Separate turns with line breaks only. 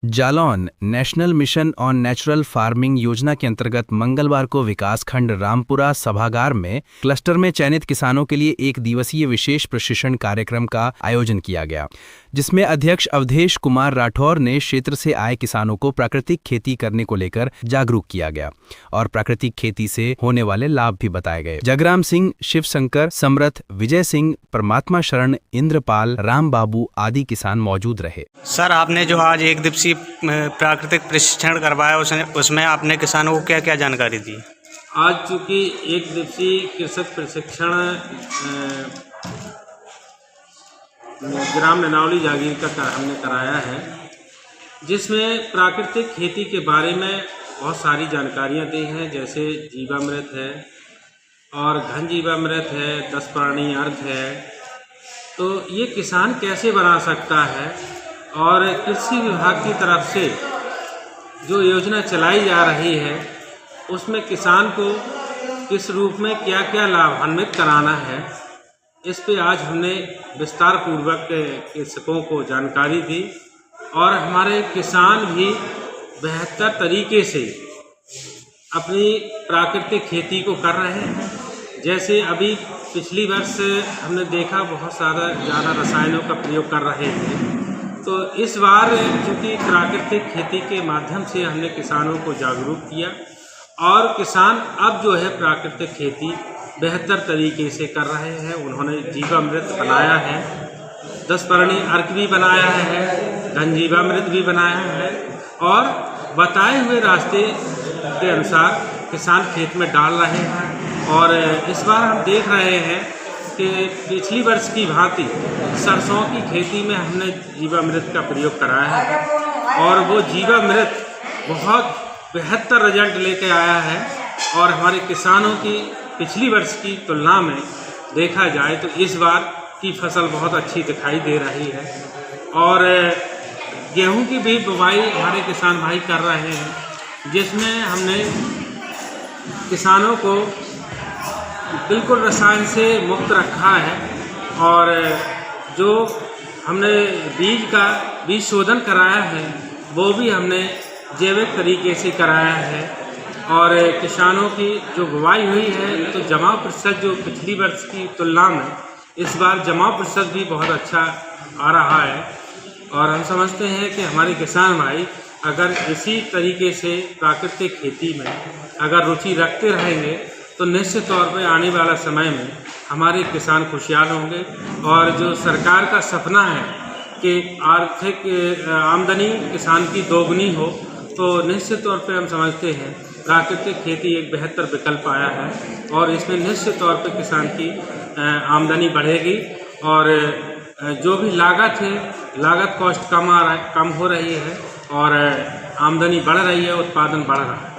Jalaun national mission on natural farming योजना के अंतर्गत मंगलवार को विकासखंड रामपुरा सभागार में क्लस्टर में चयनित किसानों के लिए एक दिवसीय विशेष प्रशिक्षण कार्यक्रम का आयोजन किया गया, जिसमें अध्यक्ष अवधेश कुमार राठौर ने क्षेत्र से आए किसानों को प्राकृतिक खेती करने को लेकर जागरूक किया गया और प्राकृतिक खेती से होने वाले लाभ भी बताए गए। जगराम सिंह, शिव शंकर, समरथ, विजय सिंह, परमात्मा शरण, इंद्रपाल, राम बाबू आदि किसान मौजूद रहे।
सर, आपने जो आज एक दिवसीय प्राकृतिक प्रशिक्षण करवाया उसमें आपने किसानों को क्या क्या जानकारी दी?
आज चूँकि एक दिवसीय कृषक प्रशिक्षण ग्राम ननावली जागीर का हमने कराया है, जिसमें प्राकृतिक खेती के बारे में बहुत सारी जानकारियाँ दी हैं, जैसे जीवामृत है और घन जीवामृत है, 10 प्राणी अर्घ है। तो ये किसान कैसे बना सकता है और कृषि विभाग की तरफ से जो योजना चलाई जा रही है उसमें किसान को किस रूप में क्या क्या लाभान्वित कराना है, इस पे आज हमने विस्तार पूर्वक कृषकों को जानकारी दी और हमारे किसान भी बेहतर तरीके से अपनी प्राकृतिक खेती को कर रहे हैं। जैसे अभी पिछली वर्ष हमने देखा बहुत ज़्यादा रसायनों का प्रयोग कर रहे थे, तो इस बार चूँकि प्राकृतिक खेती के माध्यम से हमने किसानों को जागरूक किया और किसान अब जो है प्राकृतिक खेती बेहतर तरीके से कर रहे हैं। उन्होंने जीवामृत बनाया है, 10 प्राणी अर्घ भी बनाया है, घन जीवामृत भी बनाया है और बताए हुए रास्ते के अनुसार किसान खेत में डाल रहे हैं। और इस बार हम देख रहे हैं कि पिछली वर्ष की भांति सरसों की खेती में हमने जीवामृत का प्रयोग कराया है और वो जीवामृत बहुत बेहतर रिजल्ट लेके आया है और हमारे किसानों की पिछली वर्ष की तुलना में देखा जाए तो इस बार की फसल बहुत अच्छी दिखाई दे रही है। और गेहूं की भी बुवाई हमारे किसान भाई कर रहे हैं, जिसमें हमने किसानों को बिल्कुल रसायन से मुक्त रखा है और जो हमने बीज शोधन कराया है वो भी हमने जैविक तरीके से कराया है। और किसानों की जो बुवाई हुई है तो जमाव प्रतिशत जो पिछली वर्ष की तुलना में इस बार जमाव प्रतिशत भी बहुत अच्छा आ रहा है। और हम समझते हैं कि हमारे किसान भाई अगर इसी तरीके से प्राकृतिक खेती में अगर रुचि रखते रहेंगे तो निश्चित तौर पे आने वाला समय में हमारे किसान खुशहाल होंगे। और जो सरकार का सपना है कि आर्थिक आमदनी किसान की दोगुनी हो, तो निश्चित तौर पे हम समझते हैं प्राकृतिक खेती एक बेहतर विकल्प आया है और इसमें निश्चित तौर पे किसान की आमदनी बढ़ेगी और जो भी लागत है, लागत कॉस्ट कम हो रही है और आमदनी बढ़ रही है, उत्पादन बढ़ रहा है।